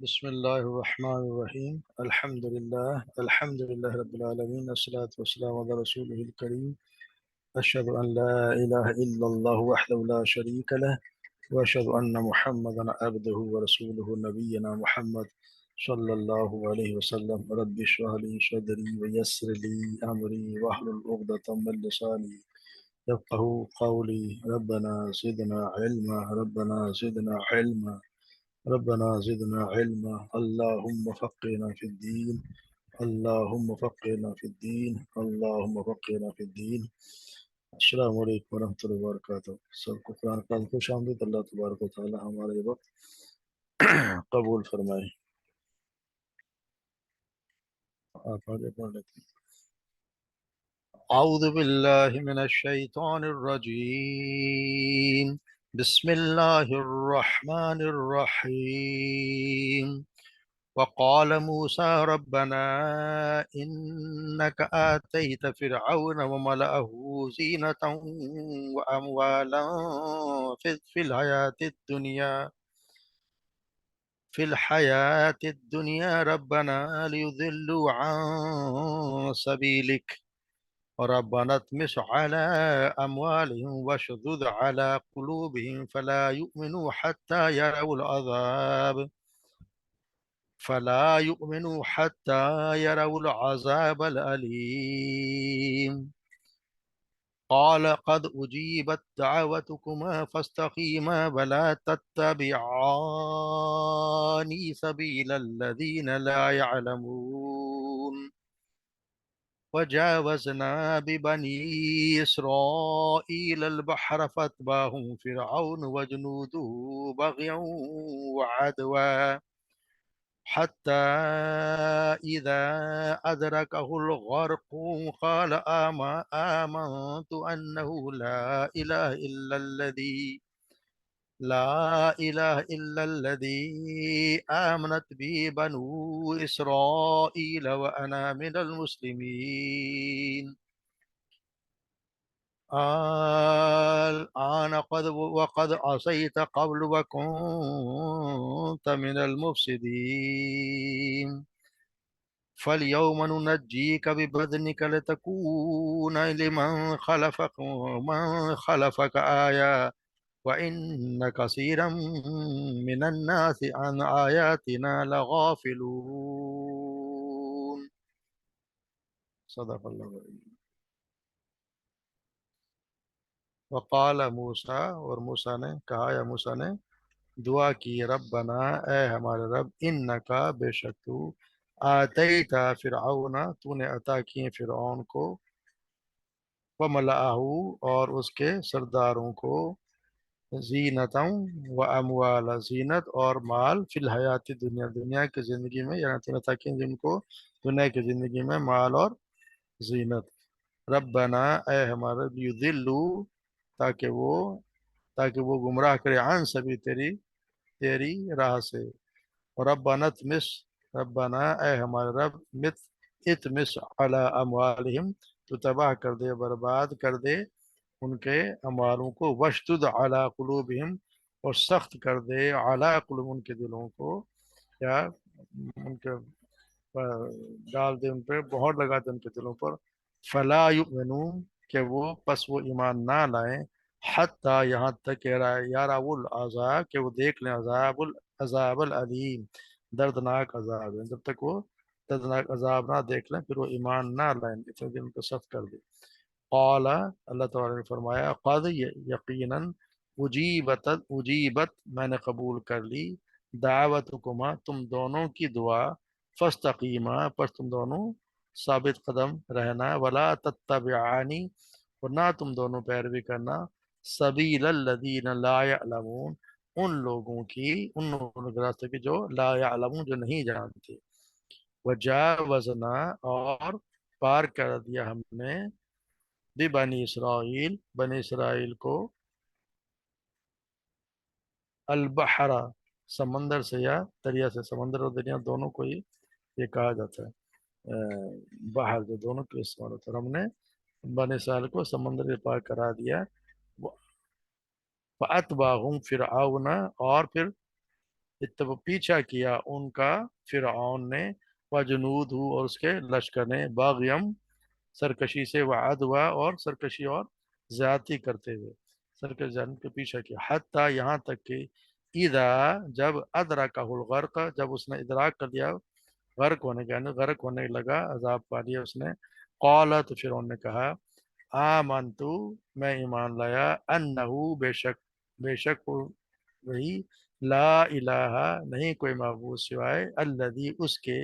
بسم الله الرحمن الرحيم الحمد لله رب العالمين والصلاة والسلام على رسوله الكريم أشهد أن لا إله إلا الله وحده لا شريك له وأشهد أن محمدا عبده ورسوله نبينا محمد صلى الله عليه وسلم رب اشرح لي صدري ويسر لي أمري واحلل عقدة من لساني يفقهوا قولي ربنا زدنا علما اللهم فقهنا في الدين اللهم فقهنا في الدين. السلام علیکم ورحمۃ اللہ وبرکاتہ. سب کو قرآن پاک کو شامل اللہ تبارک و تعالی ہمارے وقت قبول فرمائے. آپ آگے پڑھ لیتے ہیں. اعوذ باللہ من الشیطان الرجیم بسم اللہ الرحمن الرحیم. وقال موسى ربنا إنك آتيت فرعون وملأه زينة وأموالا في الحياة الدنيا ربنا ليضلوا عن سبيلك ربنا اطمس على أموالهم واشدد على قلوبهم فلا يؤمنوا حتى يروا العذاب الأليم. قال قد أجيبت دعوتكما فاستقيما ولا تتبعان سبيل الذين لا يعلمون. وجاوزنا ببني إسرائيل البحر فاتبعهم فرعون وجنوده بغيا وعدوا حتى إذا أدركه الغرق قال آمنت أنه لا إله إلا الذي آمنت به بنو إسرائيل وأنا من المسلمين. الآن وقد عصيت قبل وكنت من المفسدين فاليوم ننجيك ببدنك لتكون لمن خلفك آية وإن كثيرا من الناس عن آياتنا لغافلون. صدق اللہ العظیم. وقال موسیٰ اور موسیٰ نے کہا یا موسیٰ نے دعا کی ربنا اے ہمارے رب انکا بے شک تو آتیتا فرعون تو نے عطا کیے فرعون کو وملأہ اور اس کے سرداروں کو زینتاً و اموال زینت اور مال فی الحیات دنیا دنیا کی زندگی میں یعنی تو نے عطا کیے جن کو دنیا کی زندگی میں مال اور زینت. ربنا اے ہمارے یذلو تاکہ وہ گمراہ کرے عن سبیل تیری راہ سے. ربنا اے ہمارے رب اتمس علی اموالہم تو تباہ کر دے برباد کر دے ان کے اموالوں کو وشدد علی قلوبہم اور سخت کر دے علی قلوب ان کے دلوں کو یا ان کے ڈال دے ان پہ بہت لگا دے ان کے دلوں پر فلا یؤمنون کہ وہ ایمان نہ لائیں حتی یہاں تک یراو العذاب کہ وہ دیکھ لیں عذاب العلیم دردناک عذاب ہے. جب تک وہ دردناک عذاب نہ دیکھ لیں پھر وہ ایمان نہ لائیں اتنے دن کو سخت کر دے. قال اللہ تعالیٰ نے فرمایا قد یقیناً اجیبت میں نے قبول کر لی دعوتکما تم دونوں کی دعا فاستقیما پس تم دونوں ثابت قدم رہنا ولا تتبعانی اور نہ تم دونوں پیروی کرنا سبیل الذین لا یعلمون ان لوگوں کے راستے کی جو لا یعلمون جو نہیں جانتے. وجاوزنا اور پار کر دیا ہم نے بنی اسرائیل کو البحر سمندر سے یا دریا سے سمندر اور دریا دونوں کو ہی یہ کہا جاتا ہے بحر جو دونوں کے استعمال ہوتا ہے. ہم نے بنی اسرائیل کو سمندر سے پار کرا دیا. فَأَتْبَعَهُمْ فِرْعَوْنَ اور پھر पीछा किया उनका फिरऔन ने, व जुनूद और उसके लश्कर ने, बाग़यम सरकशी से, व अदवा और सरकशी और ज्यादती करते हुए, सरकश जान के पीछा किया, हत्ता यहाँ तक कि इदा जब अदरकहुल गर्क, जब उसने इदराक कर लिया गर्क होने का, यानी गर्क होने लगा, अजाब पा लिया उसने, कौला तो फिर उन्होंने कहा, आमनतु मैं ईमान लाया, अन्नहु बेशक, बेशक वो वही, ला इलाहा नहीं कोई माबूद सिवाय, अल्लदी उसके,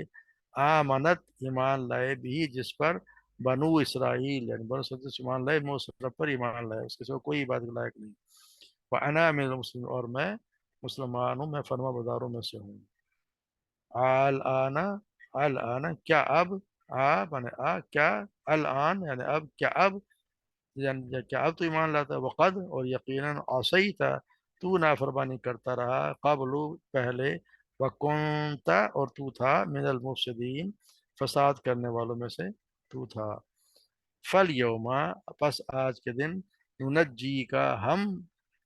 आमनत ईमान लाए भी जिस पर, बनु इसराइल यानी बनु इसराइल ईमान लाए, मुसरफ पर ईमान लाए, उसके सिवा कोई इबादत के लायक नहीं। व अना मिनल मुस्लिम और मैं मुसलमान हूँ, मैं फर्मा बरदारों में से हूँ। अल आना, अल आना क्या अब, आ माने क्या, अल आन यानी अब क्या अब, यानी क्या अब तो ईमान लाता, वक़द और यकीनन असई था, तू नाफरमानी करता रहा, कबलु पहले, वकुंता और तू था, मिनल मुफसिदीन फसाद करने वालों में से तू था। फल यौमा पस आज के दिन, नुनज्जी का हम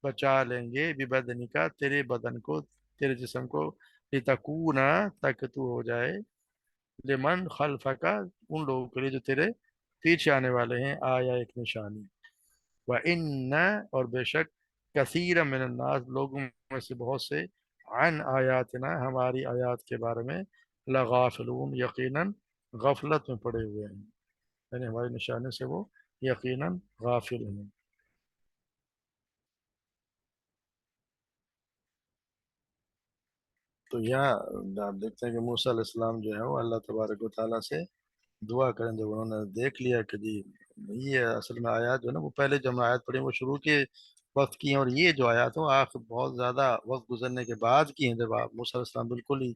बचा लेंगे, बिबदनी का तेरे बदन को, तेरे जिस्म को, लितकूना ताकि तू हो जाए, लिमन खल्फा का उन लोगों के लिए जो तेरे पीछे आने वाले हैं, आया एक निशानी। व इन्ना और बेशक, कसीर मिनन्नास लोगों में से बहुत से, अन आयातना हमारी आयात के बारे में, लगाफिलून यकीनन गफलत में पड़े हुए हैं, यानी हमारी निशानी से वो यकीनन गाफिल हैं। तो यहाँ आप देखते हैं कि मूसा अलैहिस्सलाम जो है वो अल्लाह तबारक व तआला से दुआ करें, जब उन्होंने देख लिया कि जी ये असल में आयत जो है ना, वो पहले जो हमने आयत पढ़ी वो शुरू के वक्त की हैं, और ये जो आयत हो आखिर बहुत ज़्यादा वक्त गुजरने के बाद की हैं, जब आप मूसा अलैहिस्सलाम बिल्कुल ही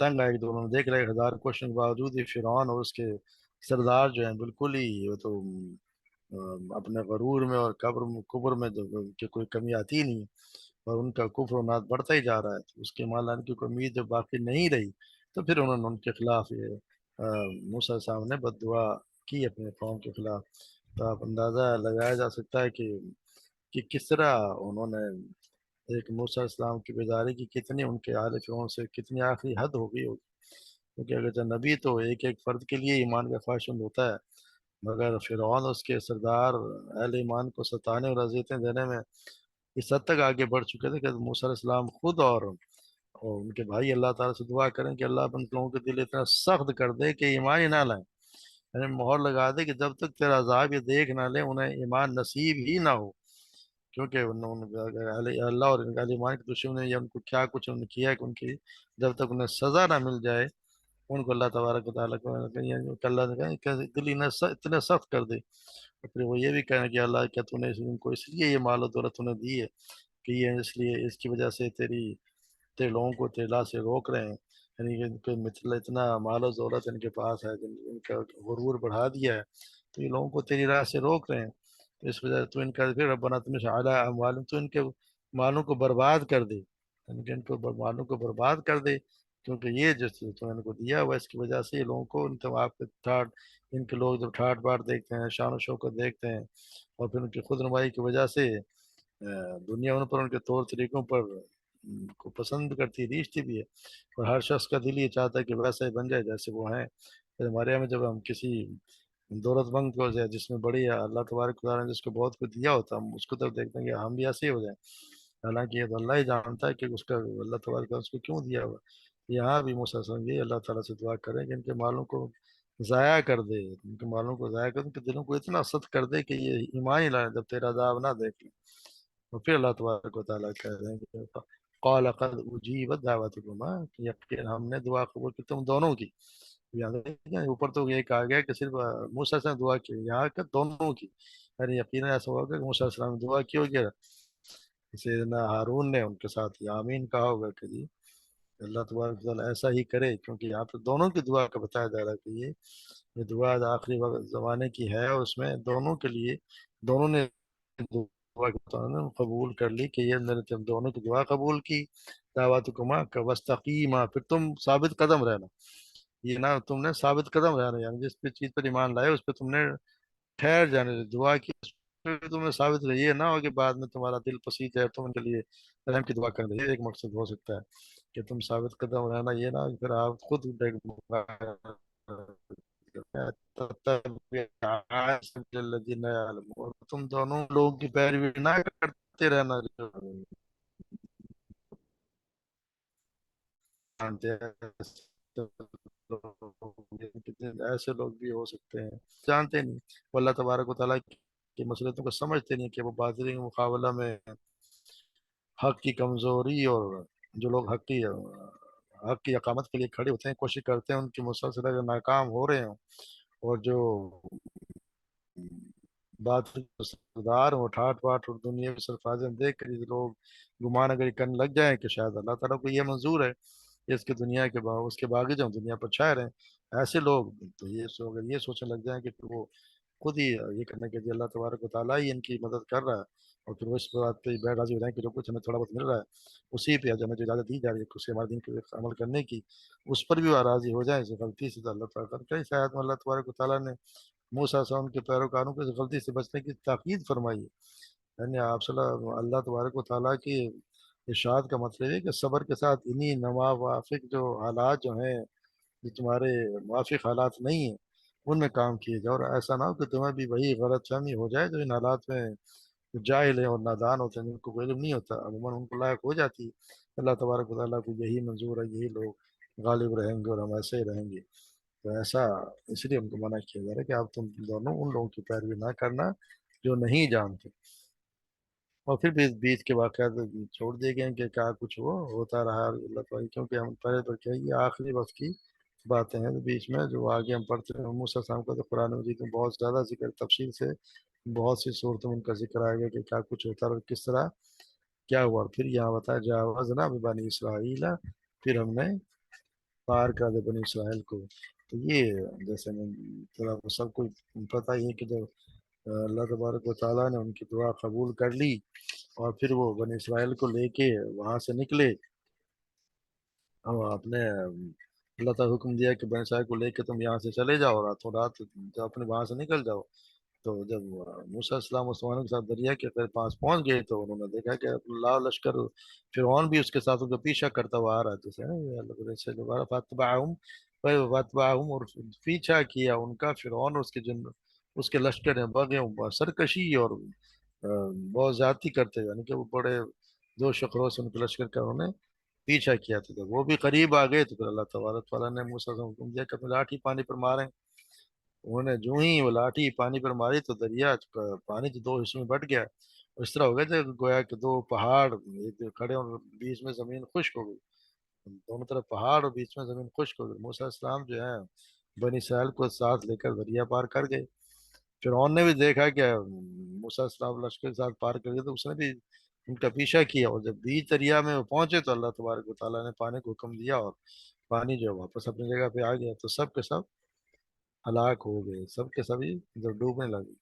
तंग आए, तो उन्होंने देख लिया 1000 क्वेश्चन के बावजूद ही फिरौन और उसके सरदार जो हैं बिल्कुल ही वो तो अपने गरूर में और कब्र में कुब्र में जो कि कोई कमी आती ही नहीं, और उनका कुफ्र और नाद बढ़ता ही जा रहा है, तो उसके मान लाने की कोई उम्मीद जब बाकी नहीं रही, तो फिर उन्होंने उनके खिलाफ ये मूसा साहब ने बद्दुआ की अपने कौम के खिलाफ। तो आप अंदाज़ा लगाया जा सकता है कि किस तरह उन्होंने एक मूसा इस्लाम की बेजारी की, कितनी उनके आले फिरौन से कितनी आखिरी हद हो गई होगी, क्योंकि अगर जो नबी तो एक एक फर्द के लिए ईमान का ख्वाहिशमंद होता है, मगर फिरौन उसके सरदार अहले ईमान को सताने और अजियतें देने में इस हद तक आगे बढ़ चुके थे कि मूसा इस्लाम खुद और उनके भाई अल्लाह ताला से दुआ करें कि अल्लाह उन लोगों के दिल इतना सख्त कर दे कि ईमान ही ना लाएं, यानी मोहर लगा दे कि जब तक तेरा अजाब ये देख ना ले उन्हें ईमान नसीब ही ना हो, क्योंकि उन्होंने अल्लाह और अहले ईमान के दुश्मन ने या उनको क्या कुछ उन्होंने किया है कि उनकी जब तक उन्हें सजा ना मिल जाए, उनको अल्लाह तबारक व तआला को अल्लाह ने कहा कि दिल इन्हें इतने सख्त कर दे। और फिर वो ये भी कहना कि अल्लाह क्या तूने इनको इसलिए ये माल और दौलत तूने दी है कि ये इसलिए इसकी वजह से तेरे लोगों को तेरे राह से रोक रहे हैं, यानी कि इनके मिथला इतना माल और दौलत इनके पास है, इनका गुरूर बढ़ा दिया है, तो ये लोगों को तेरी राह से रोक रहे हैं, तो इस वजह से तू इनका फिर रब्बना तुम अला अमवालिहिम, तो इनके मालों को बर्बाद कर दे, यानी कि इनको मालों को बर्बाद कर दे, क्योंकि ये जो तूने इनको दिया हुआ इसकी वजह से ये लोगों को इन तमाम के ठाट, इनके लोग जब ठाट बाट देखते हैं, शान शौकत देखते हैं, और फिर उनकी खुद नुमाई की वजह से दुनिया उन पर उनके तौर तरीकों पर को पसंद करती है, खींचती भी है, और हर शख्स का दिल ये चाहता है कि वैसा ही बन जाए जैसे वो हैं। तो हमारे यहाँ में जब हम किसी दौलतमंद को जाए जिसमें बड़ी अल्लाह तबारक व तआला ने जिसको बहुत कुछ दिया होता है, हम उसको तब देखते हैं कि हम भी ऐसे ही हो जाए, हालांकि ये तो अल्लाह ही जानता है कि उसका अल्लाह तबारक व तआला उसको क्यों दिया हुआ। यहाँ भी मूसा ये अल्लाह ताला से दुआ करें कि इनके मालों को ज़ाया कर दे, इनके मालों को ज़ाया कर दे, इनके दिलों को इतना सख्त कर दे कि ये ईमान ही लाए जब तेरा अज़ाब ना देख ले। और फिर अल्लाह तबारक व तआला कह रहे हैं कि क़ाल क़द उजीबत दावतुकुमा, कि यकीन हमने दुआ कबूल की तुम दोनों की। यहाँ देखें ऊपर तो ये कहा गया कि सिर्फ मूसा से दुआ की, यहाँ का दोनों की, यानी यकीन ऐसा होगा कि मूसा अलैहिस्सलाम ने दुआ की होगी, सैयदना हारून ने उनके साथ आमीन कहा होगा कि जी अल्लाह तबारक व तआला ऐसा ही करे, क्योंकि यहाँ पे दोनों की दुआ का बताया जा रहा है कि ये दुआ आखिरी वक्त ज़माने की है, और उसमें दोनों के लिए दोनों ने दुआ कबूल कर ली कि ये मेरे तुम दोनों की दुआ कबूल की, दावतुकुमा का वस्तकीमा, फिर तुम साबित कदम रहना, ये ना तुमने साबित कदम रहना, यानी जिस पे चीज पर ईमान लाए उस पर तुमने ठहर जाने दे, दुआ की उस पे तुम्हें साबित रही, ये ना हो कि बाद में तुम्हारा दिल पसीज जाए तुम उनके लिए रहम की दुआ कर दे, ये एक मकसद हो सकता है। کہ تم ثابت قدم رہنا، یہ نہ کہ پھر آپ خود ڈگمگائیں، الذین یعلمون، اور تم دونوں لوگوں کی پیروی نہ کرتے رہنا جو جانتے ہیں، کتنے ایسے لوگ بھی ہو سکتے ہیں جانتے نہیں، وہ اللہ تبارک و تعالیٰ کی مصلحتوں کو سمجھتے نہیں، کہ وہ باطل کے مقابلہ میں حق کی کمزوری، اور جو لوگ حق کی اقامت کے لیے کھڑے ہوتے ہیں، کوشش کرتے ہیں ان کی مسلسل اگر ناکام ہو رہے ہوں، اور جو بات سردار ہو ٹھاٹ واٹ اور دنیا کی سرفازیں دیکھ کر یہ لوگ گمان اگر یہ کرنے لگ جائیں کہ شاید اللہ تعالیٰ کو یہ منظور ہے کہ اس کے دنیا کے اس کے باغی جو دنیا پر چھائے رہیں، ایسے لوگ تو اگر یہ سوچنے لگ جائیں کہ پھر وہ خود ہی یہ کرنے کے لیے اللہ تبارک و تعالیٰ ہی ان کی مدد کر رہا ہے، اور پھر وہ اس بات پہ بیٹھ راضی ہو جائیں کہ جو کچھ ہمیں تھوڑا بہت مل رہا ہے اسی پہ ہمیں جو اجازت دی جا رہی ہے اس کے ہمارے دین کے عمل کرنے کی، اس پر بھی وہ راضی ہو جائیں، غلطی سے تو اللہ تعالیٰ کئی شاید اللہ تبارک و تعالیٰ نے موسیٰ علیہ السلام کے پیروکاروں کو اس غلطی سے بچنے کی تاکید فرمائی ہے، یعنی آپ صلی اللہ تبارک و تعالیٰ کی ارشاد کا مطلب ہے کہ صبر کے ساتھ انہی نوافق جو حالات جو ہیں، جو تمہارے موافق حالات نہیں ہیں، ان میں کام کیے جاؤ، اور ایسا نہ ہو کہ تمہیں بھی وہی غلط فہمی ہو جائے جو ان حالات میں جاہل ہیں اور نادان ہوتے ہیں، جن کو علم نہیں ہوتا، عموماً ان کو لائق ہو جاتی ہے اللہ تبارک و تعالیٰ کو یہی منظور ہے، یہی لوگ غالب رہیں گے اور ہم ایسے ہی رہیں گے، تو ایسا اس لیے ان کو منع کیا جا رہا ہے کہ آپ تم دونوں ان لوگوں کی پیروی نہ کرنا جو نہیں جانتے، اور پھر بھی بیچ کے واقعات چھوڑ دیے گئے ہیں کہ کیا کچھ وہ ہوتا رہا اللہ تعالیٰ، کیونکہ ہم پہلے تو کیا یہ آخری وقت کی باتیں ہیں، بیچ میں جو آگے ہم پڑھتے ہیں موسیٰ السلام کا تو قرآن مجید میں بہت زیادہ ذکر تفصیل سے بہت سی صورتوں میں ان کا ذکر آئے گا کہ کیا کچھ ہوتا رہا اور کس طرح کیا ہوا، پھر یہاں بتایا جاوزنا بنی اسرائیل، پھر ہم نے پار کر دے بنی اسرائیل کو، تو یہ جیسے میں سب کو پتہ ہی ہے کہ جب اللہ تبارک و تعالیٰ نے ان کی دعا قبول کر لی اور پھر وہ بنی اسرائیل کو لے کے وہاں سے نکلے، اور اپنے اللہ تعالیٰ حکم دیا کہ بنی اسرائیل کو لے کے تم یہاں سے چلے جاؤ، راتوں رات جب اپنے وہاں سے نکل جاؤ، تو جب موسیٰ السلام عثمان کے ساتھ دریا کے پاس پہنچ گئے تو انہوں نے دیکھا کہ اللہ لشکر فرعون بھی اس کے ساتھ ان کا پیچھا کرتا ہوا آ رہا ہے، جیسے نا یہ اللہ سے دوبارہ فاتبعہم اور پیچھا کیا ان کا فرعون اور اس کے جن اس کے لشکر ہیں بغیوں سرکشی اور بہت زیادتی کرتے ہیں، یعنی کہ وہ بڑے جوش و خروش سے ان کے لشکر کا انہوں نے پیچھا کیا تھا، جب وہ بھی قریب آ گئے تو پھر اللہ تبارک تعالیٰ نے موسیٰ کو حکم دیا کہ اپنی لاٹھی پانی پر ماریں، انہوں نے جو ہی وہ لاٹھی پانی پر ماری تو دریا پانی تو دو حصوں میں بٹ گیا، اس طرح ہو گیا تھا گویا کہ دو پہاڑ ایک کھڑے اور بیچ میں زمین خشک ہو گئی، دونوں طرف پہاڑ اور بیچ میں زمین خشک ہو گئی، موسیٰ السلام جو ہے بنی اسرائیل کو ساتھ لے کر دریا پار کر گئے، فرعون نے بھی دیکھا کہ موسیٰ السلام لشکر کے ساتھ پار کر گئے تو اس نے بھی ان کا پیچھا کیا، اور جب بیچ دریا میں وہ پہنچے تو اللہ تبارک و تعالیٰ نے پانی کو حکم دیا اور پانی جو ہے واپس اپنی جگہ پہ آ گیا، تو سب کے سب ہلاک ہو گئے، سب کے سبھی جب ڈوبنے لگے،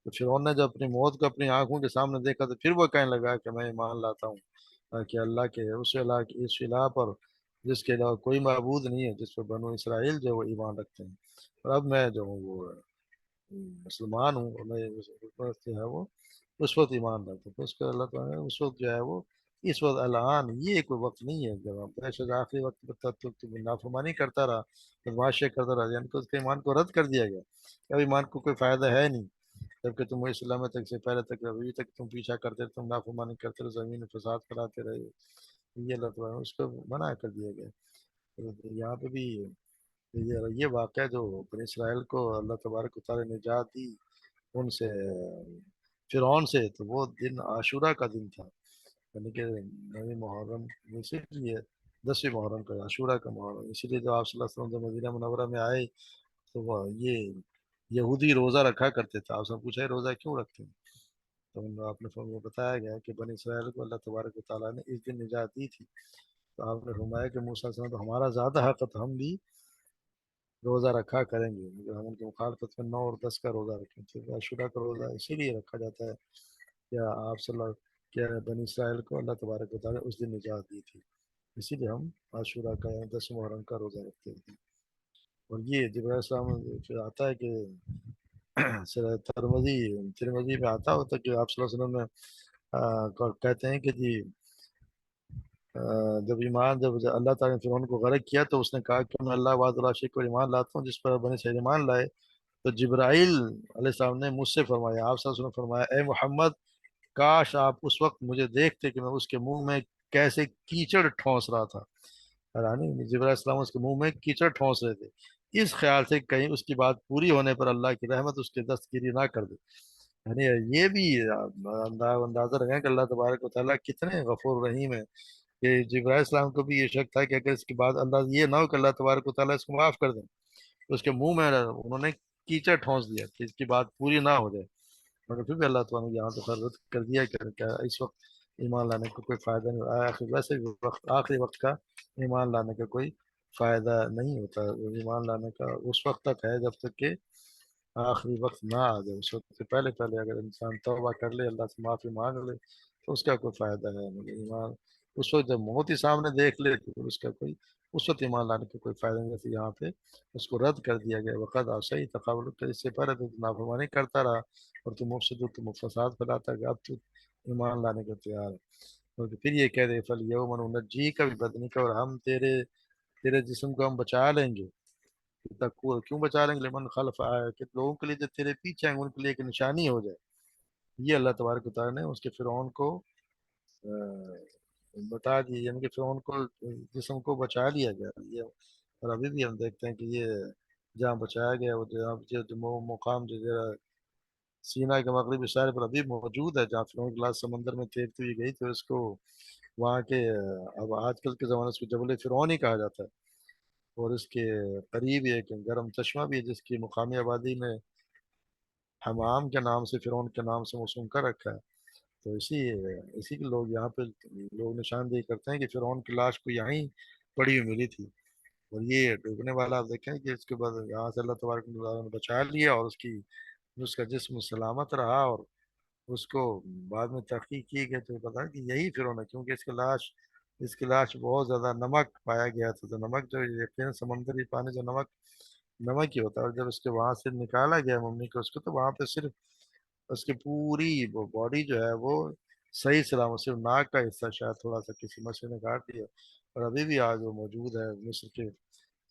تو فرعون نے جب اپنی موت کو اپنی آنکھوں کے سامنے دیکھا تو پھر وہ کہنے لگا کہ میں ایمان لاتا ہوں کہ اللہ کے اس الہ پر جس کے علاوہ کوئی معبود نہیں ہے، جس پر بنو اسرائیل جو ہے وہ ایمان رکھتے ہیں، اور اب میں جو ہوں وہ مسلمان ہوں، اور میں جو ہے وہ اس وقت ایمان رکھتا ہوں، تو اس کا اللہ تعالیٰ نے اس وقت جو ہے وہ اس وقت الان یہ کوئی وقت نہیں ہے جب ہم بے شک آخری وقت پر تک تو نافرمانی کرتا رہا، بدماشی کرتا رہا، یعنی کہ اس کے ایمان کو رد کر دیا گیا، اب ایمان کو کوئی فائدہ ہے نہیں، جبکہ تم اسلام تک سے پہلے تک ابھی تک تم پیچھا کرتے رہے، تم نافرمانی کرتے رہے، زمین میں فساد کراتے رہے، یہ اللہ تعالیٰ نے اس کو منع کر دیا گیا، تو یہاں پہ بھی یہ واقعہ جو بنی اسرائیل کو اللہ تبارک و تعالیٰ نے نجات دی ان سے فرعون سے، تو وہ دن عاشورہ کا دن تھا، یعنی کہ نویں محرم، اسی لیے 10ویں محرم کا عاشورہ کا محرم، اسی لیے جب آپ صلی اللہ علیہ وسلم جب مدینہ منورہ میں آئے تو وہ یہ یہودی روزہ رکھا کرتے تھے، آپ سے پوچھا ہے روزہ کیوں رکھتے ہیں، تو آپ نے فرمایا بتایا گیا کہ بنی اسرائیل کو اللہ تبارک و تعالیٰ نے اس دن نجات دی تھی، تو آپ نے فرمایا کہ موسیٰ علیہ السلام تو ہمارا زیادہ حق ہے، تو ہم بھی روزہ رکھا کریں گے، مگر ہم ان کی مخالفت میں 9 اور 10 کا روزہ رکھیں، تو عاشورہ کا روزہ اسی لیے رکھا جاتا ہے کیا آپ صلی اللہ کیا بنی اسرائیل کو اللہ تبارک و تعالیٰ نے اس دن نجات دی تھی، اسی لیے ہم عاشورہ کا 10 محرم کا روزہ رکھتے ہیں، اور یہ جبرائیل السلام پھر آتا ہے کہ ترمذی میں آتا ہوتا کہ آپ صلی اللہ علیہ وسلم نے کہتے ہیں کہ جی जब अल्लाह ताला ने फिरौन को गर्क किया तो उसने कहा कि मैं अल्लाह वादुल्ला शेख पर ईमान लाता हूँ जिस पर बनी इसराइल ईमान लाए। तो जिब्राइल अलैहिस्सलाम ने मुझसे फरमाया, आप सल्लल्लाहु अलैहि वसल्लम ने फरमाया, ए मोहम्मद, काश आप उस वक्त मुझे देखते कि मैं उसके मुंह में कैसे कीचड़ ठोंस रहा था। हैरानी, जिब्राइल अलैहिस्सलाम उसके मुंह में कीचड़ ठोंस रहे थे, इस ख्याल से कहीं उसकी बात पूरी होने पर अल्लाह की रहमत उसके दस्तगिरी ना कर दे। यानी ये भी अंदाजा रखें कि अल्लाह तबारक व तआला कितने गफूर रहीम है, कि जिब्राइल अलैहिस्सलाम को भी ये शक था कि अगर इसके बाद अल्लाह ये ना हो कि अल्लाह तबारक व तआला इसको माफ कर दें, तो उसके मुंह में उन्होंने कीचड़ ठोंस दिया कि इसकी बात पूरी ना हो जाए। मगर फिर भी अल्लाह ताला ने यहाँ तो खैर कर दिया कि क्या इस वक्त ईमान लाने का कोई फ़ायदा नहीं, आखिर वैसे भी वक्त आखिरी वक्त का ईमान लाने का कोई फ़ायदा नहीं होता। वो ईमान लाने का उस वक्त तक है जब तक कि आखिरी वक्त ना आ जाए। उस वक्त से पहले पहले अगर इंसान तौबा कर ले, अल्लाह से माफ़ी मांग ले, तो उसका कोई फ़ायदा है नहीं। ईमान उस वक्त जब मौत ही सामने देख ले तो फिर उसका कोई, उस वक्त ईमान लाने का कोई फ़ायदा नहीं। जैसे यहाँ पे उसको रद्द कर दिया गया, वक़द आशई तक़ाबुल, इससे पहले तो नाफरमानी करता रहा और तुम मुफसिद, तुम फसाद फैलाता गया, अब तो ईमान लाने को तैयार है। और फिर ये कह दे, फल यौम नunज्जी का भी बदनी का, और हम तेरे तेरे जिस्म को हम बचा लेंगे। तकूर क्यों बचा लेंगे, लेमन खल्फ आया, कि लोगों के लिए जो तेरे पीछे आएंगे उनके लिए एक निशानी हो जाए। ये अल्लाह तबारक व तआला ने उसके फिरौन को अ, बता दिया, यानी कि फिरौन को जिस्म को बचा लिया गया ये। और अभी भी हम देखते हैं कि ये जहाँ बचाया गया वो जहाँ जो मुकाम जो जरा सीना के मगरबी साहिल पर अभी मौजूद है, जहाँ फिरौन की लाश समंदर में तैरती हुई गई, तो इसको वहाँ के अब आजकल के ज़माने से जबल फिरौन ही कहा जाता है। और इसके करीब एक गर्म चश्मा भी है जिसकी मुकामी आबादी में हमाम के नाम से, फिरौन के नाम से मौसूम कर रखा है। तो इसी इसी के लोग यहाँ पे लोग निशानदेही करते हैं कि फिरौन की लाश को यहीं पड़ी हुई मिली थी। और ये डूबने वाला आप देखें कि इसके बाद यहाँ से अल्लाह तबारक व तआला ने बचा लिया और उसका जिस्म सलामत रहा। और उसको बाद में तहकीक की गई तो पता कि यही फिरौन है, क्योंकि इसकी लाश बहुत ज़्यादा नमक पाया गया था। तो नमक जो यकीन समुद्री पानी जो नमक नमक ही होता है, और जब उसके वहां से निकाला गया मम्मी को उसको, तो वहां पे सिर्फ उसकी पूरी वो बॉडी जो है वो सही सलामत, सिर्फ नाक का हिस्सा शायद थोड़ा सा किसी मछली ने काट दिया। और अभी भी आज वो मौजूद है, मिस्र के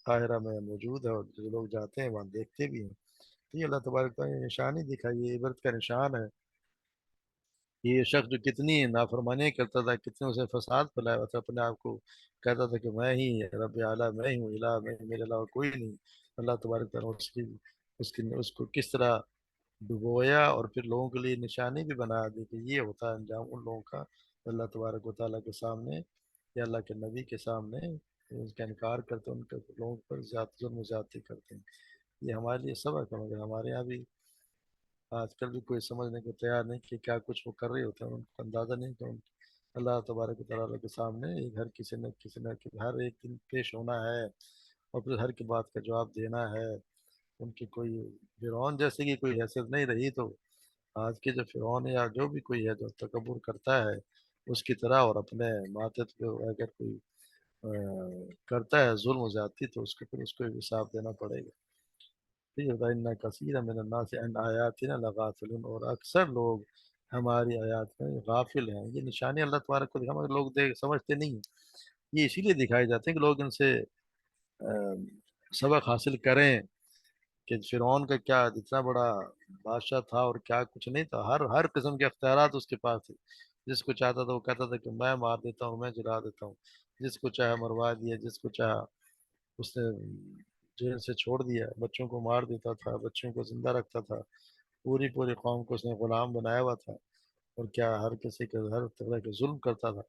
काहिरा में मौजूद है, और जो लोग जाते हैं वहाँ देखते भी हैं। तो ये अल्लाह तबारक तआला ने निशानी दिखाई, ये इबरत का निशान है। ये शख्स जो कितनी नाफरमानी करता था, कितने उसे फसाद फैलाया हुआ था, अपने आप को कहता था कि मैं ही रब आला, मैं ही हूँ इला, मैं, मेरे अलावा कोई नहीं। अल्लाह तबारक तआला उसकी उसकी उसको किस तरह डुबोया और फिर लोगों के लिए निशानी भी बना दी कि ये होता है अंजाम उन लोगों का, अल्लाह तबारक व तआला के सामने या अल्लाह के नबी के सामने उसका इनकार करते हैं, उनके लोगों पर जुल्म ज्यादती करते हैं। ये हमारे लिए सबक है, मगर हमारे यहाँ भी आजकल भी कोई समझने को तैयार नहीं कि क्या कुछ वो कर रहे होते हैं, उनको अंदाजा नहीं कि अल्लाह तबारक व तआला के सामने एक हर किसी न हर एक दिन पेश होना है, और फिर हर की बात का जवाब देना है। उनकी कोई फिरौन जैसे की कोई हैसियत नहीं रही, तो आज के जो फिरौन या जो भी कोई है जो तकब्बुर करता है उसकी तरह, और अपने मातहत पे अगर कोई करता है जुल्म ज्यादती, तो उसको फिर उसको हिसाब देना पड़ेगा। ठीक है, इन्ना कसीरा मिन अन्नास अन आयातिना लगाफिलून, और अक्सर लोग हमारी आयात में गाफिल हैं। ये निशानी अल्लाह तबारक को दिखा, मगर लोग देख समझते नहीं हैं। ये इसीलिए दिखाई जाते हैं कि लोग इनसे सबक हासिल करें कि फिरौन का क्या जितना बड़ा बादशाह था और क्या कुछ नहीं था, हर हर किस्म के अख्तियारात उसके पास थे। जिसको चाहता था वो कहता था कि मैं मार देता हूँ, मैं जला देता हूँ। जिसको चाहे मरवा दिया, जिसको चाहे उसने जेल से छोड़ दिया, बच्चों को मार देता था, बच्चों को जिंदा रखता था, पूरी पूरी कौम को उसने गुलाम बनाया हुआ था। और क्या हर किसी के हर तरह के जुल्म करता था।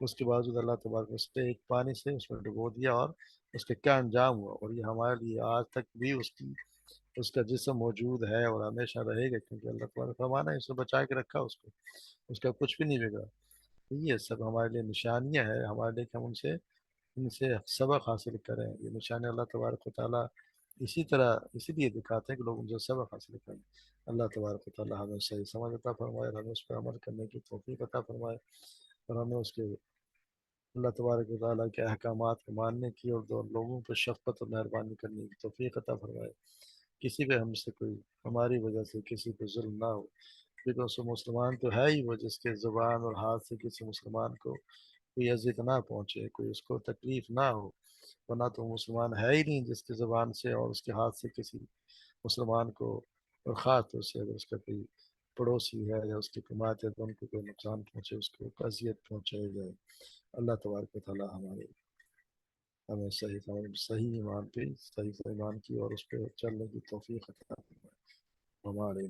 उसके बावजूद अल्लाह तबारक उसने एक पानी से उसमें डुबो दिया, और उसका क्या अंजाम हुआ। और ये हमारे लिए आज तक भी उसका जिस्म मौजूद है और हमेशा रहेगा, क्योंकि अल्लाह तबारक फरमाना है उसने बचा के रखा उसको, उसका कुछ भी नहीं बिगड़ा। तो ये सब हमारे लिए निशानियां है, हमारे लिए कि हम उनसे इनसे सबक हासिल करें। ये निशान अल्लाह तबारक व तआला इसी तरह इसीलिए दिखाते हैं कि लोग उनसे सबक हासिल करें। अल्लाह तबारक व तआला हमें सही समझ अता फरमाए, और हमें उस पर अमल करने की तौफीक अता फरमाए, और हमें उसके अल्लाह तबारक व तआला के अहकामात को मानने की और दो लोगों पर शफ़क़त और मेहरबानी करने की तौफीक अता फरमाए। किसी पे हमसे कोई हमारी वजह से किसी पे जुल्म ना हो, क्योंकि मुसलमान तो है ही वो जिसके ज़ुबान और हाथ से किसी मुसलमान को کوئی اذیت نہ پہنچے، کوئی اس کو تکلیف نہ ہو، ورنہ تو مسلمان ہے ہی نہیں جس کی زبان سے اور اس کے ہاتھ سے کسی مسلمان کو، اور خاص طور سے اگر اس کا کوئی پڑوسی ہے یا اس کے کماتے ہے تو ان کو کوئی نقصان پہنچے، اس کو اذیت پہنچائی جائے۔ اللہ تبارک و تعالیٰ ہمیں صحیح ایمان پہ صحیح ایمان کی اور اس پہ چلنے کی توفیق عطا فرمائے۔ ہمارے